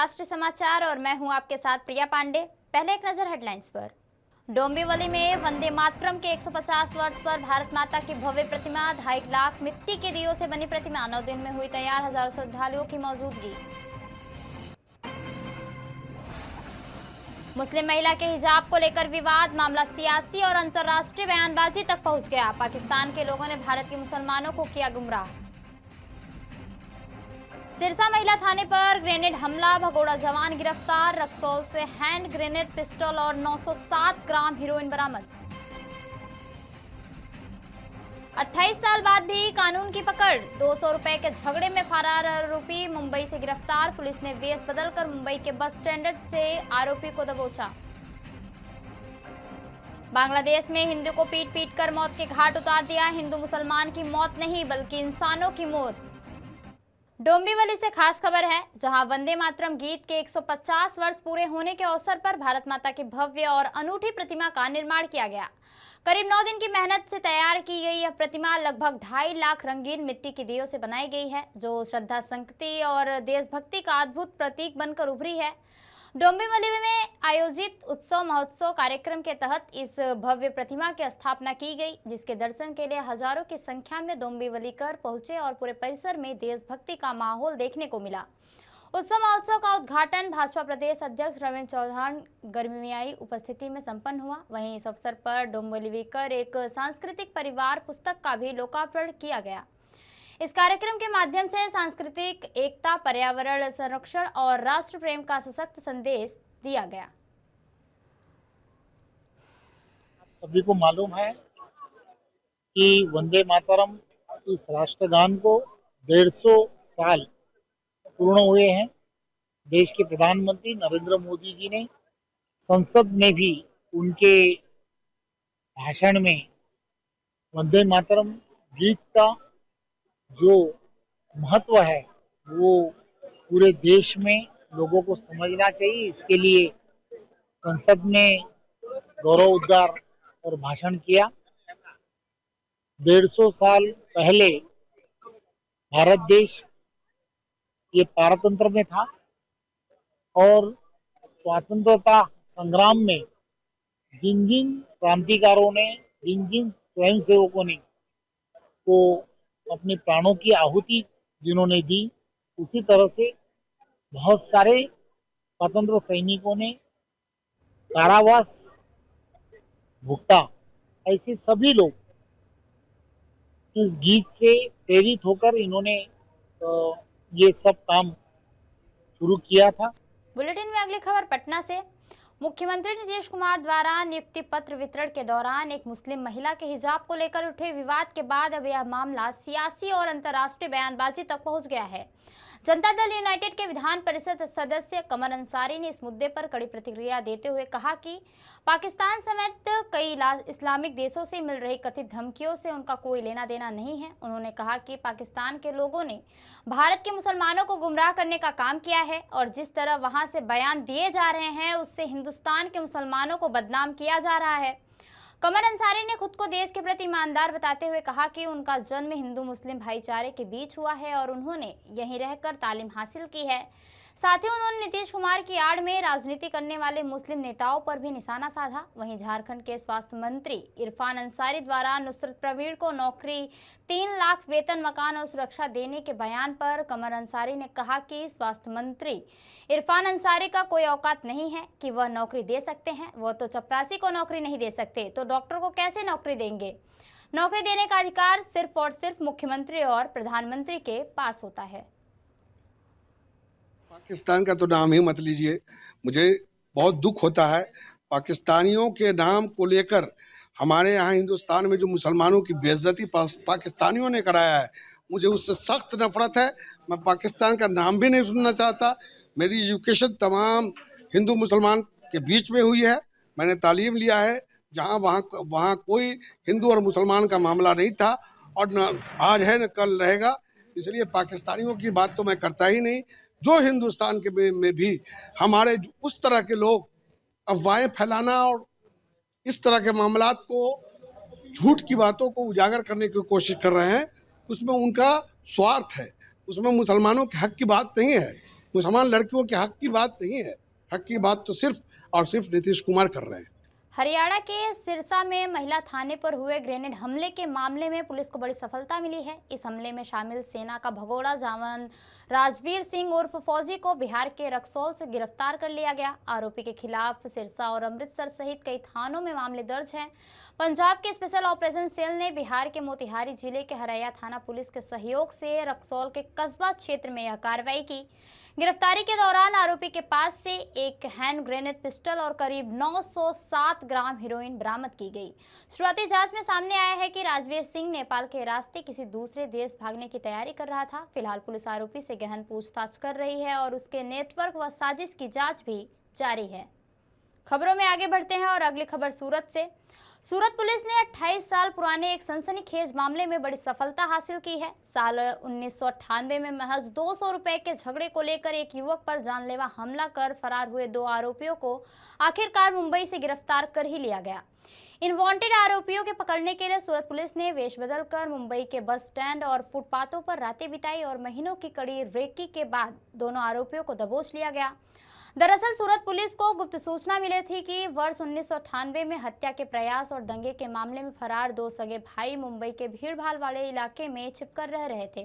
राष्ट्रीय समाचार और मैं हूं आपके साथ प्रिया पांडे। पहले एक नजर हेडलाइंस पर। डोंबिवली में वंदे मातरम के 150 वर्ष पर भारत माता की भव्य प्रतिमा, 2.5 लाख मिट्टी के दियों से बनी प्रतिमा 9 दिन में हुई तैयार, हजारों श्रद्धालुओं की मौजूदगी। मुस्लिम महिला के हिजाब को लेकर विवाद, मामला सियासी और अंतर्राष्ट्रीय बयानबाजी तक पहुंच गया। पाकिस्तान के लोगों ने भारत के मुसलमानों को किया गुमराह। सिरसा महिला थाने पर ग्रेनेड हमला, भगोड़ा जवान गिरफ्तार, रक्सौल से हैंड ग्रेनेड, पिस्टल और 907 ग्राम हेरोइन बरामद। 28 साल बाद भी कानून की पकड़, 200 रुपए के झगड़े में फरार आरोपी मुंबई से गिरफ्तार, पुलिस ने वेश बदलकर मुंबई के बस स्टैंड से आरोपी को दबोचा। बांग्लादेश में हिंदू को पीट पीट कर मौत के घाट उतार दिया, हिंदू मुसलमान की मौत नहीं बल्कि इंसानों की मौत। डोंबिवली से खास खबर है, जहां वंदे मातरम गीत के 150 वर्ष पूरे होने के अवसर पर भारत माता की भव्य और अनूठी प्रतिमा का निर्माण किया गया। करीब 9 दिन की मेहनत से तैयार की गई यह प्रतिमा लगभग 2.5 लाख रंगीन मिट्टी की दियों से बनाई गई है, जो श्रद्धा, संस्कृति और देशभक्ति का अद्भुत प्रतीक बनकर उभरी है। डोंबिवली में आयोजित उत्सव महोत्सव कार्यक्रम के तहत इस भव्य प्रतिमा की स्थापना की गई, जिसके दर्शन के लिए हजारों की संख्या में डोंबिवलीकर पहुंचे और पूरे परिसर में देशभक्ति का माहौल देखने को मिला। उत्सव महोत्सव का उद्घाटन भाजपा प्रदेश अध्यक्ष रविंद्र चौहान गर्मियाई उपस्थिति में संपन्न हुआ। वहीं इस अवसर पर डोंबिवलीकर एक सांस्कृतिक परिवार पुस्तक का भी लोकार्पण किया गया। इस कार्यक्रम के माध्यम से सांस्कृतिक एकता, पर्यावरण संरक्षण और राष्ट्र प्रेम का सशक्त संदेश दिया गया। सभी को मालूम है कि वंदे मातरम इस राष्ट्रगान को 150 साल पूर्ण हुए हैं। देश के प्रधानमंत्री नरेंद्र मोदी जी ने संसद में भी उनके भाषण में वंदे मातरम गीत का जो महत्व है वो पूरे देश में लोगों को समझना चाहिए। इसके लिए संसद में गौरव उद्गार और भाषण किया। 150 साल पहले भारत देश ये पारतंत्र में था और स्वतंत्रता संग्राम में जिन जिन क्रांतिकारों ने, जिन जिन स्वयंसेवकों ने को अपने प्राणों की आहुति जिन्होंने दी, उसी तरह से बहुत सारे स्वतंत्र सैनिकों ने कारावास भुगता। ऐसे सभी लोग इस गीत से प्रेरित होकर इन्होंने ये सब काम शुरू किया था। बुलेटिन में अगली खबर पटना से। मुख्यमंत्री नीतीश कुमार द्वारा नियुक्ति पत्र वितरण के दौरान एक मुस्लिम महिला के हिजाब को लेकर उठे विवाद के बाद अब यह मामला सियासी और अंतर्राष्ट्रीय बयानबाजी तक पहुंच गया है। जनता दल यूनाइटेड के विधान परिषद सदस्य कमर अंसारी ने इस मुद्दे पर कड़ी प्रतिक्रिया देते हुए कहा कि पाकिस्तान समेत कई इस्लामिक देशों से मिल रही कथित धमकियों से उनका कोई लेना देना नहीं है। उन्होंने कहा कि पाकिस्तान के लोगों ने भारत के मुसलमानों को गुमराह करने का काम किया है और जिस तरह वहां से बयान दिए जा रहे हैं उससे हिंदुस्तान के मुसलमानों को बदनाम किया जा रहा है। कमर अंसारी ने खुद को देश के प्रति ईमानदार बताते हुए कहा कि उनका जन्म हिंदू मुस्लिम भाईचारे के बीच हुआ है और उन्होंने यहीं रहकर तालीम हासिल की है। साथ ही उन्होंने नीतीश कुमार की आड़ में राजनीति करने वाले मुस्लिम नेताओं पर भी निशाना साधा। वहीं झारखंड के स्वास्थ्य मंत्री इरफान अंसारी द्वारा नुसरत प्रवीण को नौकरी, 3 लाख वेतन, मकान और सुरक्षा देने के बयान पर कमर अंसारी ने कहा कि स्वास्थ्य मंत्री इरफान अंसारी का कोई औकात नहीं है कि वह नौकरी दे सकते हैं। वह तो चपरासी को नौकरी नहीं दे सकते तो डॉक्टर को कैसे नौकरी देंगे। नौकरी देने का अधिकार सिर्फ और सिर्फ मुख्यमंत्री और प्रधानमंत्री के पास होता है। पाकिस्तान का तो नाम ही मत लीजिए, मुझे बहुत दुख होता है। पाकिस्तानियों के नाम को लेकर हमारे यहाँ हिंदुस्तान में जो मुसलमानों की बेइज्जती पाकिस्तानियों ने कराया है, मुझे उससे सख्त नफरत है। मैं पाकिस्तान का नाम भी नहीं सुनना चाहता। मेरी एजुकेशन तमाम हिंदू मुसलमान के बीच में हुई है। मैंने तालीम लिया है जहाँ वहाँ कोई हिंदू और मुसलमान का मामला नहीं था और न आज है न कल रहेगा। इसलिए पाकिस्तानियों की बात तो मैं करता ही नहीं। जो हिंदुस्तान के में भी हमारे उस तरह के लोग अफवाहें फैलाना और इस तरह के मामलात को, झूठ की बातों को उजागर करने की कोशिश कर रहे हैं, उसमें उनका स्वार्थ है, उसमें मुसलमानों के हक की बात नहीं है। मुसलमान लड़कियों के हक की बात नहीं है। हक की बात तो सिर्फ और सिर्फ नीतीश कुमार कर रहे हैं। हरियाणा के सिरसा में महिला थाने पर हुए ग्रेनेड हमले के मामले में पुलिस को बड़ी सफलता मिली है। इस हमले में शामिल सेना का भगोड़ा जवान राजवीर सिंह उर्फ फौजी को बिहार के रक्सौल से गिरफ्तार कर लिया गया। आरोपी के खिलाफ सिरसा और अमृतसर सहित कई थानों में मामले दर्ज हैं। पंजाब के स्पेशल ऑपरेशन सेल ने बिहार के मोतिहारी जिले के हरैया थाना पुलिस के सहयोग से रक्सौल के कस्बा क्षेत्र में यह कार्रवाई की। गिरफ्तारी के दौरान आरोपी के पास से एक हैंड ग्रेनेड पिस्टल और करीब 907 ग्राम हेरोइन बरामद की गई। शुरुआती जांच में सामने आया है कि राजवीर सिंह नेपाल के रास्ते किसी दूसरे देश भागने की तैयारी कर रहा था। फिलहाल पुलिस आरोपी से गहन पूछताछ कर रही है और उसके नेटवर्क व साजिश की जांच भी जारी है। खबरों में आगे बढ़ते हैं और अगली खबर सूरत से। सूरत पुलिस ने 28 साल पुराने एक सनसनीखेज मामले में बड़ी सफलता हासिल की है। साल 1998 में महज 200 रुपए के झगड़े को लेकर एक युवक पर जानलेवा हमला कर फरार हुए 2 आरोपियों को आखिरकार मुंबई से गिरफ्तार कर ही लिया गया। इन वांटेड आरोपियों के पकड़ने के लिए सूरत पुलिस ने वेश बदलकर मुंबई के बस स्टैंड और फुटपाथों पर रातें बिताई और महीनों की कड़ी रेकी के बाद दोनों आरोपियों को दबोच लिया गया। दरअसल सूरत पुलिस को गुप्त सूचना मिली थी कि वर्ष 1998 में हत्या के प्रयास और दंगे के मामले में फरार 2 सगे भाई मुंबई के भीड़भाड़ वाले इलाके में छिपकर रह रहे थे।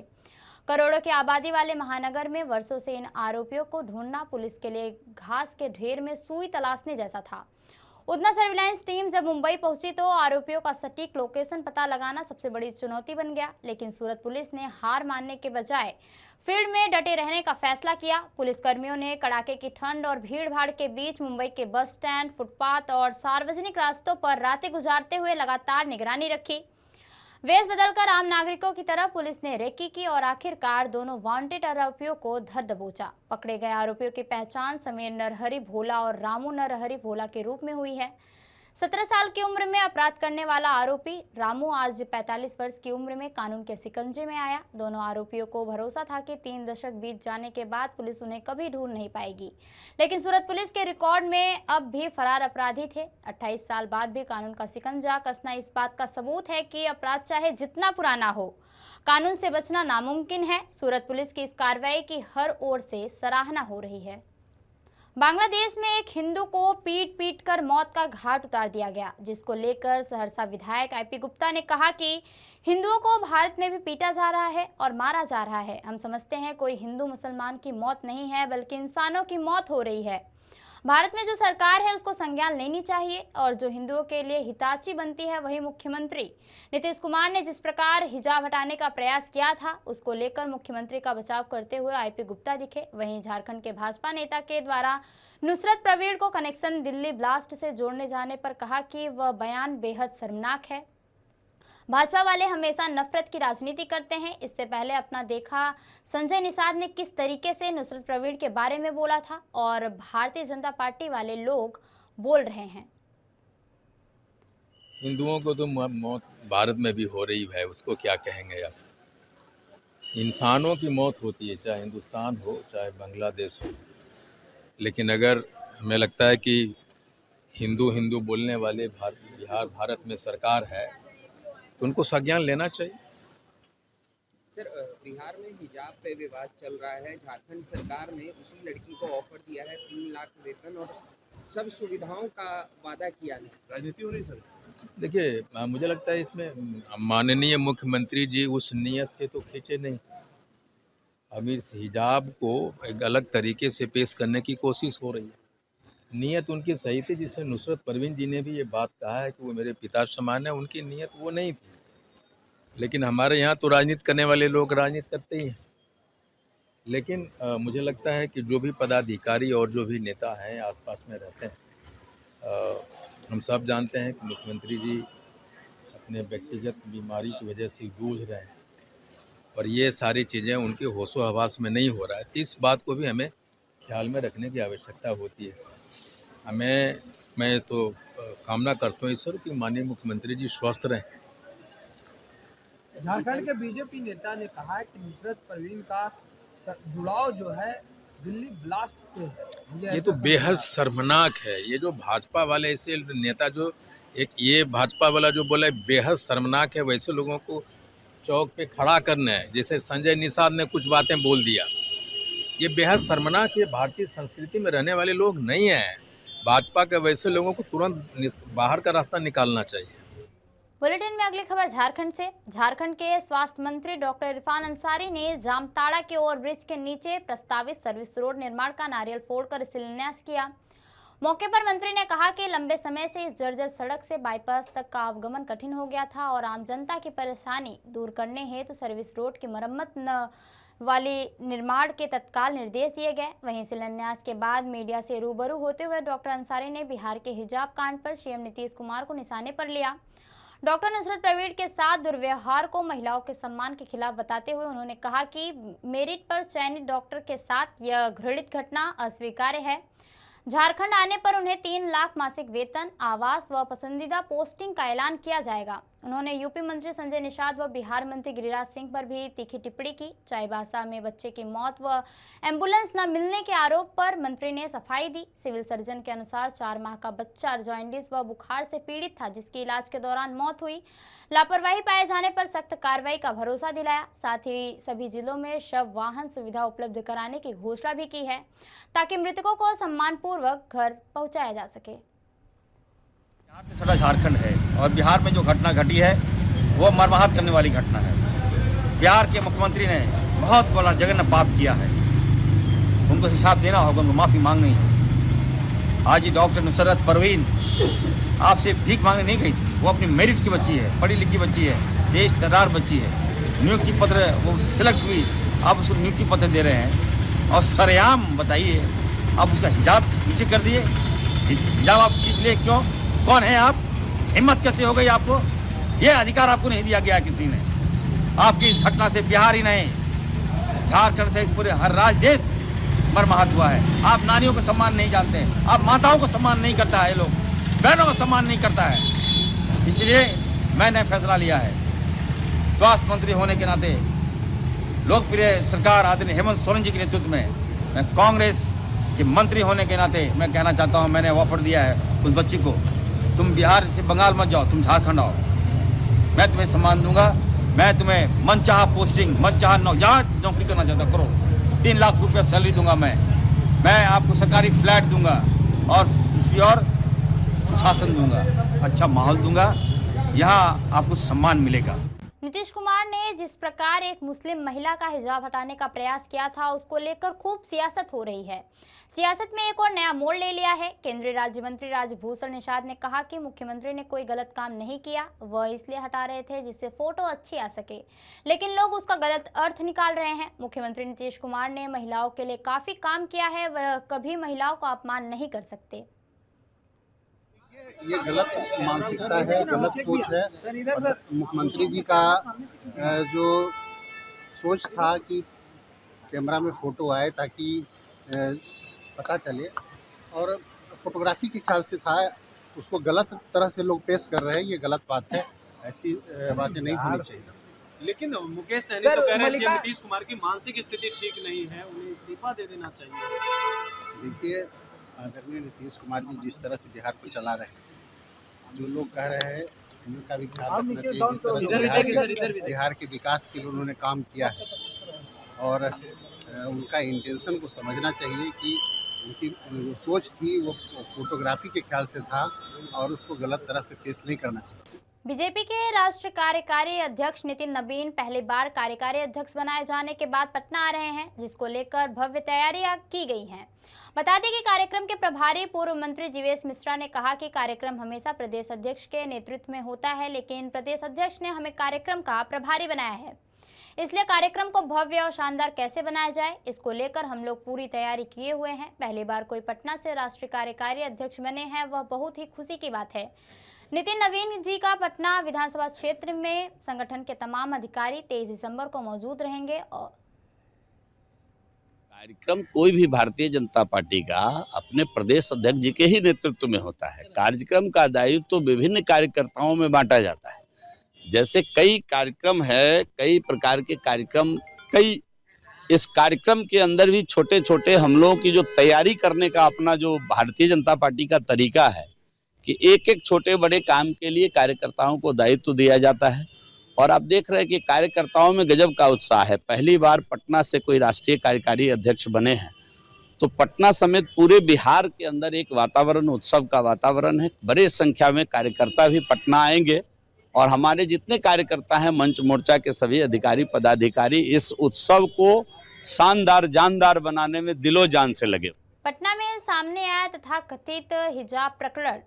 करोड़ों की आबादी वाले महानगर में वर्षों से इन आरोपियों को ढूंढना पुलिस के लिए घास के ढेर में सुई तलाशने जैसा था। उतना सर्विलांस टीम जब मुंबई पहुंची तो आरोपियों का सटीक लोकेशन पता लगाना सबसे बड़ी चुनौती बन गया। लेकिन सूरत पुलिस ने हार मानने के बजाय फील्ड में डटे रहने का फैसला किया। पुलिसकर्मियों ने कड़ाके की ठंड और भीड़-भाड़ के बीच मुंबई के बस स्टैंड, फुटपाथ और सार्वजनिक रास्तों पर रातें गुजारते हुए लगातार निगरानी रखी। वेश बदलकर आम नागरिकों की तरह पुलिस ने रेकी की और आखिरकार दोनों वांटेड आरोपियों को धर दबोचा। पकड़े गए आरोपियों की पहचान समीर नरहरि भोला और रामू नरहरि भोला के रूप में हुई है। 17 साल की उम्र में अपराध करने वाला आरोपी रामू आज 45 वर्ष की उम्र में कानून के शिकंजे में आया। दोनों आरोपियों को भरोसा था कि 3 दशक बीत जाने के बाद पुलिस उन्हें कभी ढूंढ नहीं पाएगी, लेकिन सूरत पुलिस के रिकॉर्ड में अब भी फरार अपराधी थे। 28 साल बाद भी कानून का शिकंजा कसना इस बात का सबूत है कि अपराध चाहे जितना पुराना हो, कानून से बचना नामुमकिन है। सूरत पुलिस की इस कार्रवाई की हर ओर से सराहना हो रही है। बांग्लादेश में एक हिंदू को पीट कर मौत का घाट उतार दिया गया, जिसको लेकर सहरसा विधायक आईपी गुप्ता ने कहा कि हिंदुओं को भारत में भी पीटा जा रहा है और मारा जा रहा है। हम समझते हैं कोई हिंदू मुसलमान की मौत नहीं है, बल्कि इंसानों की मौत हो रही है। भारत में जो सरकार है उसको संज्ञान लेनी चाहिए और जो हिंदुओं के लिए हिताची बनती है वही मुख्यमंत्री नीतीश कुमार ने जिस प्रकार हिजाब हटाने का प्रयास किया था उसको लेकर मुख्यमंत्री का बचाव करते हुए आईपी गुप्ता दिखे। वहीं झारखंड के भाजपा नेता के द्वारा नुसरत प्रवीण को कनेक्शन दिल्ली ब्लास्ट से जोड़ने जाने पर कहा कि वह बयान बेहद शर्मनाक है। भाजपा वाले हमेशा नफरत की राजनीति करते हैं। इससे पहले अपना देखा संजय निषाद ने किस तरीके से नुसरत प्रवीण के बारे में बोला था और भारतीय जनता पार्टी वाले लोग बोल रहे हैं। हिंदुओं को तो मौत भारत में भी हो रही है, उसको क्या कहेंगे आप। इंसानों की मौत होती है, चाहे हिंदुस्तान हो चाहे बांग्लादेश हो। लेकिन अगर हमें लगता है कि हिंदू हिंदू बोलने वाले बिहार भारत में सरकार है तो उनको संज्ञान लेना चाहिए। सर, बिहार में हिजाब पे विवाद चल रहा है। झारखंड सरकार ने उसी लड़की को ऑफर दिया है 3 लाख वेतन और सब सुविधाओं का वादा किया है। राजनीति हो रही सर। देखिए, मुझे लगता है इसमें माननीय मुख्यमंत्री जी उस नियत से तो खींचे नहीं। अभी इस हिजाब को एक अलग तरीके से पेश करने की कोशिश हो रही है। नीयत उनकी सही थी, जिससे नुसरत परवीन जी ने भी ये बात कहा है कि वो मेरे पिता समान है। उनकी नीयत वो नहीं थी, लेकिन हमारे यहाँ तो राजनीति करने वाले लोग राजनीति करते ही हैं। लेकिन मुझे लगता है कि जो भी पदाधिकारी और जो भी नेता हैं आसपास में रहते हैं, हम सब जानते हैं कि मुख्यमंत्री जी अपने व्यक्तिगत बीमारी की वजह से जूझ रहे हैं और ये सारी चीज़ें उनके होशो हवास में नहीं हो रहा है। तो इस बात को भी हमें ख्याल में रखने की आवश्यकता होती है। मैं तो कामना करता हूँ ईश्वर कि माननीय मुख्यमंत्री जी स्वस्थ रहें। झारखंड के बीजेपी नेता ने कहा है कि नुसरत परवीन का जुड़ाव जो है दिल्ली ब्लास्ट से है। ये तो बेहद शर्मनाक है। ये जो भाजपा वाले ऐसे नेता जो ये भाजपा वाला जो बोला है बेहद शर्मनाक है। वैसे लोगों को चौक पे खड़ा करना है। जैसे संजय निषाद ने कुछ बातें बोल दिया ये बेहद शर्मनाक, ये भारतीय संस्कृति में रहने वाले लोग नहीं हैं। भाजपा के वैसे लोगों को तुरंत बाहर का रास्ता निकालना चाहिए। बुलेटिन में अगली खबर झारखंड से। झारखंड के स्वास्थ्य मंत्री डॉक्टर इरफान अंसारी ने जामताड़ा के ओवरब्रिज के नीचे प्रस्तावित सर्विस रोड निर्माण का नारियल फोड़कर शिलान्यास किया। मौके पर मंत्री ने कहा कि लंबे समय से इस जर्जर सड़क से बाईपास तक का आवागमन कठिन हो गया था और आम जनता की परेशानी दूर करने हेतु सर्विस रोड की मरम्मत वाली निर्माण के तत्काल निर्देश दिए गए। वहीं शिलान्यास के बाद मीडिया से रूबरू होते हुए डॉक्टर अंसारी ने बिहार के हिजाब कांड पर सीएम नीतीश कुमार को निशाने पर लिया। डॉक्टर नुसरत प्रवीण के साथ दुर्व्यवहार को महिलाओं के सम्मान के खिलाफ बताते हुए उन्होंने कहा कि मेरिट पर चयनित डॉक्टर के साथ यह घृणित घटना अस्वीकार्य है। झारखंड आने पर उन्हें 3 लाख मासिक वेतन, आवास व पसंदीदा पोस्टिंग का ऐलान किया जाएगा। उन्होंने यूपी मंत्री संजय निषाद व बिहार मंत्री गिरिराज सिंह पर भी तीखी टिप्पणी की। चाईबासा में बच्चे की मौत व एम्बुलेंस न मिलने के आरोप पर मंत्री ने सफाई दी। सिविल सर्जन के अनुसार 4 माह का बच्चा जॉन्डिस व बुखार से पीड़ित था, जिसकी इलाज के दौरान मौत हुई। लापरवाही पाए जाने पर सख्त कार्रवाई का भरोसा दिलाया। साथ ही सभी जिलों में शव वाहन सुविधा उपलब्ध कराने की घोषणा भी की है, ताकि मृतकों को सम्मानपूर्वक घर पहुंचाया जा सके। बिहार से सटा झारखंड है और बिहार में जो घटना घटी है वो मर्माहत करने वाली घटना है। बिहार के मुख्यमंत्री ने बहुत बड़ा जघन्य पाप किया है, उनको हिसाब देना होगा, उनको माफ़ी मांगनी है। आज ही डॉक्टर नुसरत परवीन आपसे भीख मांगने नहीं गई थी, वो अपनी मेरिट की बच्ची है, पढ़ी लिखी बच्ची है, तेज तर्रार बच्ची है। नियुक्ति पत्र वो सिलेक्ट हुई, आप उसको नियुक्ति पत्र दे रहे हैं और सरेआम बताइए आप उसका हिजाब नीचे कर दिए। हिजाब आप खींच लिए, क्यों? कौन है आप? हिम्मत कैसे हो गई आपको? ये अधिकार आपको नहीं दिया गया किसी ने। आपकी इस घटना से बिहार ही नहीं, झारखंड से पूरे हर राज्य देश मर्माहत हुआ है। आप नारियों को सम्मान नहीं जानते, आप माताओं को सम्मान नहीं करता है, लोग बहनों को सम्मान नहीं करता है। इसलिए मैंने फैसला लिया है, स्वास्थ्य मंत्री होने के नाते लोकप्रिय सरकार आदरणीय हेमंत सोरेन जी के नेतृत्व में, मैं कांग्रेस के मंत्री होने के नाते मैं कहना चाहता हूं, मैंने ऑफर दिया है उस बच्ची को, तुम बिहार से बंगाल मत जाओ, तुम झारखंड आओ, मैं तुम्हें सम्मान दूंगा, मैं तुम्हें मनचाहा पोस्टिंग, मनचाहा जहाँ नौकरी करना चाहता करो, 3 लाख रुपया सैलरी दूंगा, मैं आपको सरकारी फ्लैट दूंगा और दूसरी और सुशासन दूंगा, अच्छा माहौल दूंगा, यहाँ आपको सम्मान मिलेगा। नीतीश कुमार ने जिस प्रकार एक मुस्लिम महिला का हिजाब हटाने का प्रयास किया था, उसको लेकर खूब सियासत हो रही है। सियासत में एक और नया मोड़ ले लिया है। केंद्रीय राज्य मंत्री राजभूषण निषाद ने कहा कि मुख्यमंत्री ने कोई गलत काम नहीं किया, वह इसलिए हटा रहे थे जिससे फोटो अच्छी आ सके, लेकिन लोग उसका गलत अर्थ निकाल रहे हैं। मुख्यमंत्री नीतीश कुमार ने महिलाओं के लिए काफी काम किया है, वह कभी महिलाओं का अपमान नहीं कर सकते। ये गलत मानसिकता है, गलत सोच है। मुख्यमंत्री जी का जो सोच था कि कैमरा में फ़ोटो आए ताकि पता चले, और फोटोग्राफी के ख्याल से था, उसको गलत तरह से लोग पेश कर रहे हैं, ये गलत बात है, ऐसी बातें नहीं होनी चाहिए। लेकिन मुकेश सहनी तो कह रहे हैं नीतीश कुमार की मानसिक स्थिति ठीक नहीं है, उन्हें इस्तीफा दे देना चाहिए। देखिए, आदरणीय नीतीश कुमार जी जिस तरह से बिहार को चला रहे हैं, जो लोग कह रहे हैं उनका भी ख्याल रखना चाहिए। जिस तरह से बिहार के विकास के लिए उन्होंने काम किया है, और उनका इंटेंशन को समझना चाहिए कि उनकी जो सोच थी वो फोटोग्राफी के ख्याल से था, और उसको गलत तरह से पेश नहीं करना चाहिए। बीजेपी के राष्ट्रीय कार्यकारी अध्यक्ष नितिन नवीन पहली बार कार्यकारी अध्यक्ष बनाए जाने के बाद पटना आ रहे हैं, जिसको लेकर भव्य तैयारियां की गई हैं। बता दें कि कार्यक्रम के प्रभारी पूर्व मंत्री जीवेश मिश्रा ने कहा कि कार्यक्रम हमेशा प्रदेश अध्यक्ष के नेतृत्व में होता है, लेकिन प्रदेश अध्यक्ष ने हमें कार्यक्रम का प्रभारी बनाया है, इसलिए कार्यक्रम को भव्य और शानदार कैसे बनाया जाए, इसको लेकर हम लोग पूरी तैयारी किए हुए हैं। पहली बार कोई पटना से राष्ट्रीय कार्यकारी अध्यक्ष बने हैं, वह बहुत ही खुशी की बात है। नितिन नवीन जी का पटना विधानसभा क्षेत्र में संगठन के तमाम अधिकारी 23 दिसंबर को मौजूद रहेंगे। और कार्यक्रम कोई भी भारतीय जनता पार्टी का अपने प्रदेश अध्यक्ष जी के ही नेतृत्व में होता है। कार्यक्रम का दायित्व तो विभिन्न कार्यकर्ताओं में बांटा जाता है। जैसे कई कार्यक्रम है, कई प्रकार के कार्यक्रम, कई इस कार्यक्रम के अंदर भी छोटे छोटे हम लोगों की जो तैयारी करने का अपना जो भारतीय जनता पार्टी का तरीका है कि एक एक छोटे बड़े काम के लिए कार्यकर्ताओं को दायित्व दिया जाता है और आप देख रहे हैं कि कार्यकर्ताओं में गजब का उत्साह है। पहली बार पटना से कोई राष्ट्रीय कार्यकारी अध्यक्ष बने हैं, तो पटना समेत पूरे बिहार के अंदर एक वातावरण, उत्सव का वातावरण है। बड़ी संख्या में कार्यकर्ता भी पटना आएंगे और हमारे जितने कार्यकर्ता हैं, मंच मोर्चा के सभी अधिकारी पदाधिकारी इस उत्सव को शानदार जानदार बनाने में दिलो जान से लगे। पटना में सामने आया तथा कथित हिजाब प्रकरण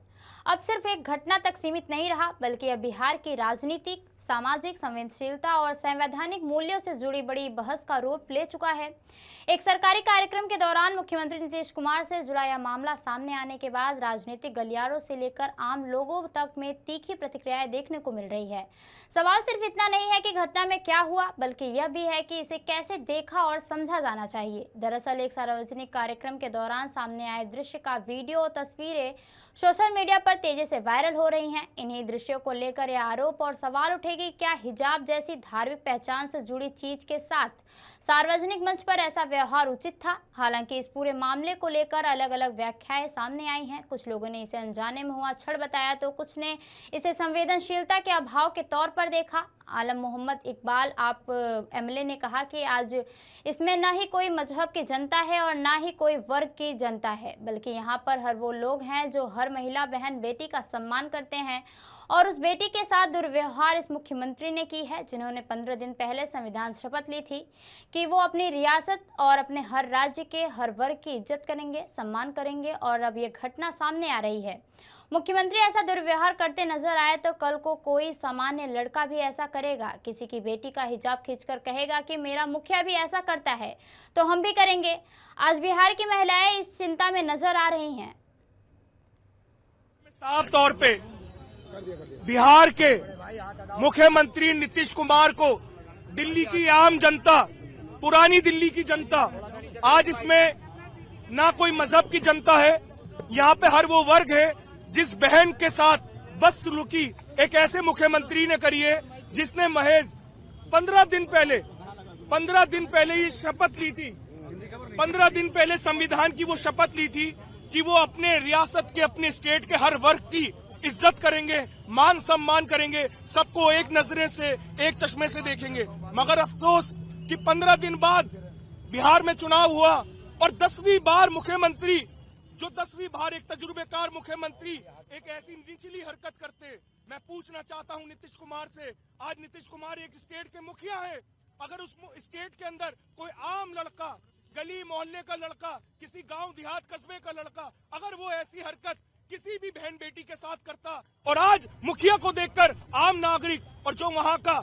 अब सिर्फ एक घटना तक सीमित नहीं रहा, बल्कि अब बिहार की राजनीतिक, सामाजिक संवेदनशीलता और संवैधानिक मूल्यों से जुड़ी बड़ी बहस का रूप ले चुका है। एक सरकारी कार्यक्रम के दौरान मुख्यमंत्री नीतीश कुमार से जुड़ा यह मामला सामने आने के बाद राजनीतिक गलियारों से लेकर आम लोगों तक में तीखी प्रतिक्रियाएं देखने को मिल रही है। सवाल सिर्फ इतना नहीं है कि घटना में क्या हुआ, बल्कि यह भी है कि इसे कैसे देखा और समझा जाना चाहिए। दरअसल एक सार्वजनिक कार्यक्रम के दौरान सामने आए दृश्य का वीडियो और तस्वीरें सोशल मीडिया पर तेजी से वायरल हो रही हैं। इन्हीं दृश्यों को लेकर यह आरोप और सवाल उठे कि क्या हिजाब जैसी धार्मिक पहचान से जुड़ी चीज के साथ सार्वजनिक मंच पर ऐसा व्यवहार उचित था। हालांकि इस पूरे मामले को लेकर अलग अलग व्याख्याएं सामने आई हैं। कुछ लोगों ने इसे अनजाने में हुआ छड़ बताया, तो कुछ ने इसे संवेदनशीलता के अभाव के तौर पर देखा। आलम मोहम्मद इकबाल आप एमएलए ने कहा कि आज इसमें ना ही कोई मजहब की जनता है और ना ही कोई वर्ग की जनता है, बल्कि यहाँ पर हर वो लोग हैं जो हर महिला, बहन, बेटी का सम्मान करते हैं और उस बेटी के साथ दुर्व्यवहार इस मुख्यमंत्री ने की है, जिन्होंने 15 दिन पहले संविधान शपथ ली थी कि वो अपनी रियासत और अपने हर राज्य के हर वर्ग की इज्जत करेंगे, सम्मान करेंगे। और अब ये घटना सामने आ रही है। मुख्यमंत्री ऐसा दुर्व्यवहार करते नजर आए तो कल को कोई सामान्य लड़का भी ऐसा करेगा। किसी की बेटी का हिजाब खींचकर कहेगा कि मेरा मुखिया भी ऐसा करता है तो हम भी करेंगे। आज बिहार की महिलाएं इस चिंता में नजर आ रही हैं। साफ तौर पे बिहार के मुख्यमंत्री नीतीश कुमार को दिल्ली की आम जनता, पुरानी दिल्ली की जनता, आज इसमें ना कोई मजहब की जनता है, यहाँ पे हर वो वर्ग है जिस बहन के साथ बदसलूकी एक ऐसे मुख्यमंत्री ने करी है जिसने महज 15 दिन पहले ये शपथ ली थी, 15 दिन पहले संविधान की वो शपथ ली थी कि वो अपने रियासत के, अपने स्टेट के हर वर्ग की इज्जत करेंगे, मान सम्मान करेंगे, सबको एक नजरे से, एक चश्मे से देखेंगे। मगर अफसोस कि 15 दिन बाद बिहार में चुनाव हुआ और 10वीं बार मुख्यमंत्री, जो 10वीं बार एक तजुर्बेकार मुख्यमंत्री एक ऐसी निचली हरकत करते। मैं पूछना चाहता हूं नीतीश कुमार से, आज नीतीश कुमार एक स्टेट के मुखिया है, अगर उस स्टेट के अंदर कोई आम लड़का, गली मोहल्ले का लड़का, किसी गांव देहात कस्बे का लड़का, अगर वो ऐसी हरकत किसी भी बहन बेटी के साथ करता, और आज मुखिया को देखकर आम नागरिक और जो वहां का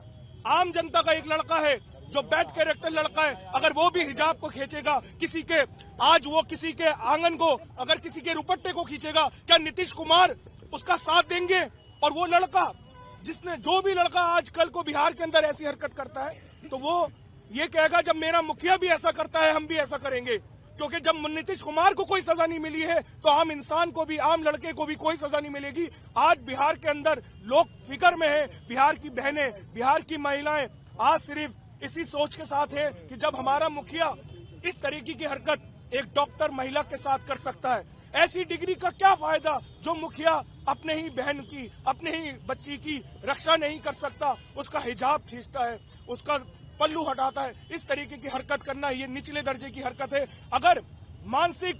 आम जनता का एक लड़का है जो बैड कैरेक्टर लड़का है, अगर वो भी हिजाब को खींचेगा, किसी के, आज वो किसी के आंगन को, अगर किसी के रुपट्टे को खींचेगा, क्या नीतीश कुमार उसका साथ देंगे? और वो लड़का, जिसने, जो भी लड़का आज कल को बिहार के अंदर ऐसी हरकत करता है, तो वो ये कहेगा जब मेरा मुखिया भी ऐसा करता है हम भी ऐसा करेंगे। क्योंकि जब नीतीश कुमार को कोई सजा नहीं मिली है तो आम इंसान को भी, आम लड़के को भी कोई सजा नहीं मिलेगी। आज बिहार के अंदर लोग फिक्र में है, बिहार की बहनें, बिहार की महिलाएं आज सिर्फ इसी सोच के साथ है कि जब हमारा मुखिया इस तरीके की हरकत एक डॉक्टर महिला के साथ कर सकता है, ऐसी डिग्री का क्या फायदा जो मुखिया अपने ही बहन की, अपने ही बच्ची की रक्षा नहीं कर सकता, उसका हिजाब खींचता है, उसका पल्लू हटाता है। इस तरीके की हरकत करना ये निचले दर्जे की हरकत है। अगर मानसिक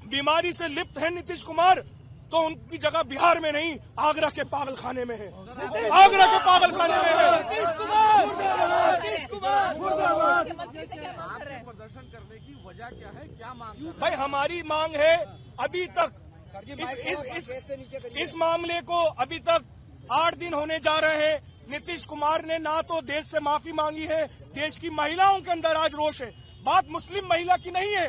बीमारी से लिप्त है नीतीश कुमार तो उनकी जगह बिहार में नहीं, आगरा के पागल खाने में है, आगरा के पागल खाने में है। प्रदर्शन करने की वजह क्या है, क्या मांग? भाई हमारी मांग है, अभी तक इस मामले को अभी तक 8 दिन होने जा रहे हैं। नीतीश कुमार ने ना तो देश से माफी मांगी है, देश की महिलाओं के अंदर आज रोष है। बात मुस्लिम महिला की नहीं है।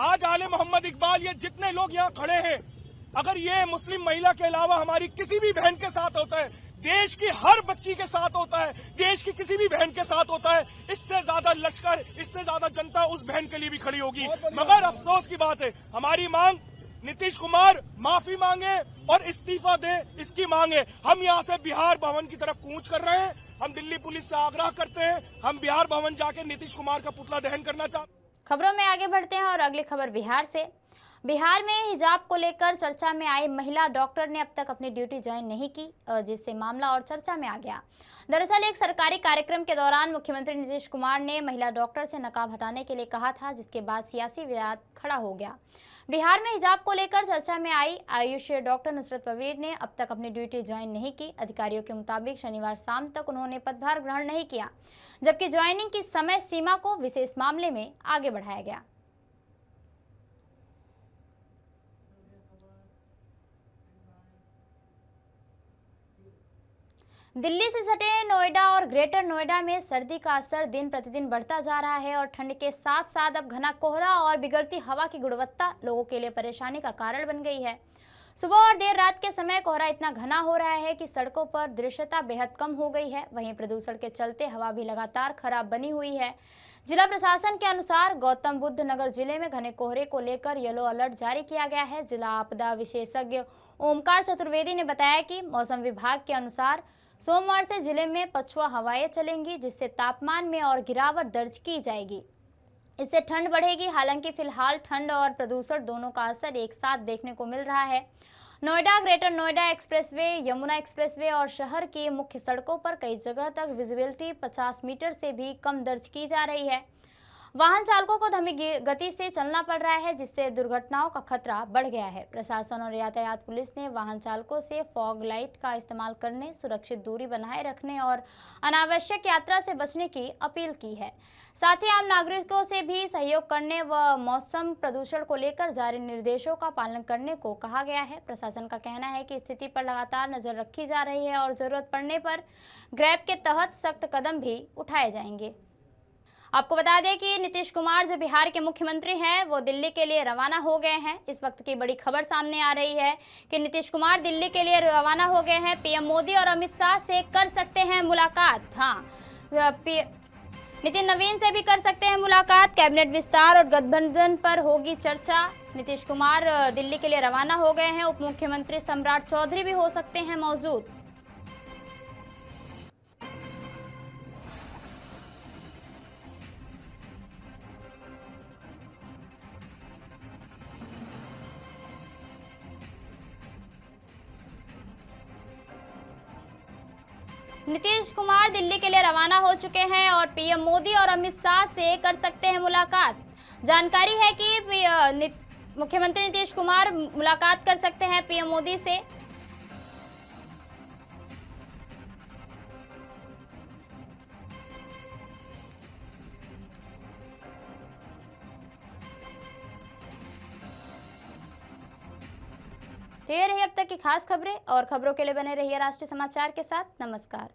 आज आले मोहम्मद इकबाल, ये जितने लोग यहाँ खड़े हैं, अगर ये मुस्लिम महिला के अलावा हमारी किसी भी बहन के साथ होता है, देश की हर बच्ची के साथ होता है, देश की किसी भी बहन के साथ होता है, इससे ज्यादा लश्कर, इससे ज्यादा जनता उस बहन के लिए भी खड़ी होगी। मगर अफसोस की बात है, हमारी मांग नीतीश कुमार माफी मांगे और इस्तीफा दे, इसकी मांग है। हम यहाँ से बिहार भवन की तरफ कूच कर रहे हैं। हम दिल्ली पुलिस से आग्रह करते हैं, हम बिहार भवन जाके नीतीश कुमार का पुतला दहन करना चाहते हैं। खबरों में आगे बढ़ते हैं और अगली खबर बिहार से। बिहार में हिजाब को लेकर चर्चा में आई महिला डॉक्टर ने अब तक अपनी ड्यूटी ज्वाइन नहीं की, जिससे मामला और चर्चा में आ गया। दरअसल एक सरकारी कार्यक्रम के दौरान मुख्यमंत्री नीतीश कुमार ने महिला डॉक्टर से नकाब हटाने के लिए कहा था, जिसके बाद सियासी विवाद खड़ा हो गया। बिहार में हिजाब को लेकर चर्चा में आई आयुष डॉक्टर नुसरत परवीन ने अब तक अपनी ड्यूटी ज्वाइन नहीं की। अधिकारियों के मुताबिक शनिवार शाम तक उन्होंने पदभार ग्रहण नहीं किया, जबकि ज्वाइनिंग की समय सीमा को विशेष मामले में आगे बढ़ाया गया। दिल्ली से सटे नोएडा और ग्रेटर नोएडा में सर्दी का असर दिन प्रतिदिन बढ़ता जा रहा है और ठंड के साथ साथ अब घना कोहरा और बिगड़ती हवा की गुणवत्ता लोगों के लिए परेशानी का कारण बन गई है। सुबह और देर रात के समय कोहरा इतना घना हो रहा है कि सड़कों पर दृश्यता बेहद कम हो गई है। वहीं प्रदूषण के चलते हवा भी लगातार खराब बनी हुई है। जिला प्रशासन के अनुसार गौतम बुद्ध नगर जिले में घने कोहरे को लेकर येलो अलर्ट जारी किया गया है। जिला आपदा विशेषज्ञ ओमकार चतुर्वेदी ने बताया कि मौसम विभाग के अनुसार सोमवार से जिले में पछुआ हवाएं चलेंगी, जिससे तापमान में और गिरावट दर्ज की जाएगी। इससे ठंड बढ़ेगी। हालांकि फिलहाल ठंड और प्रदूषण दोनों का असर एक साथ देखने को मिल रहा है। Noida greater Noida expressway, Yamuna expressway और शहर की मुख्य सड़कों पर कई जगह तक विजिबिलिटी 50 मीटर से भी कम दर्ज की जा रही है। वाहन चालकों को धीमी गति से चलना पड़ रहा है, जिससे दुर्घटनाओं का खतरा बढ़ गया है। प्रशासन और यातायात पुलिस ने वाहन चालकों से फॉग लाइट का इस्तेमाल करने, सुरक्षित दूरी बनाए रखने और अनावश्यक यात्रा से बचने की अपील की है। साथ ही आम नागरिकों से भी सहयोग करने व मौसम प्रदूषण को लेकर जारी निर्देशों का पालन करने को कहा गया है। प्रशासन का कहना है कि स्थिति पर लगातार नजर रखी जा रही है और जरूरत पड़ने पर ग्रैब के तहत सख्त कदम भी उठाए जाएंगे। आपको बता दें कि नीतीश कुमार जो बिहार के मुख्यमंत्री हैं, वो दिल्ली के लिए रवाना हो गए हैं। इस वक्त की बड़ी खबर सामने आ रही है कि नीतीश कुमार दिल्ली के लिए रवाना हो गए हैं। पीएम मोदी और अमित शाह से कर सकते हैं मुलाकात। हाँ, नितिन नवीन से भी कर सकते हैं मुलाकात। कैबिनेट विस्तार और गठबंधन पर होगी चर्चा। नीतीश कुमार दिल्ली के लिए रवाना हो गए हैं। उप मुख्यमंत्री सम्राट चौधरी भी हो सकते हैं मौजूद। नीतीश कुमार दिल्ली के लिए रवाना हो चुके हैं और पीएम मोदी और अमित शाह से कर सकते हैं मुलाकात। जानकारी है कि मुख्यमंत्री नीतीश कुमार मुलाकात कर सकते हैं पीएम मोदी से। तो ये रही अब तक की खास खबरें, और खबरों के लिए बने रहिए राष्ट्रीय समाचार के साथ। नमस्कार।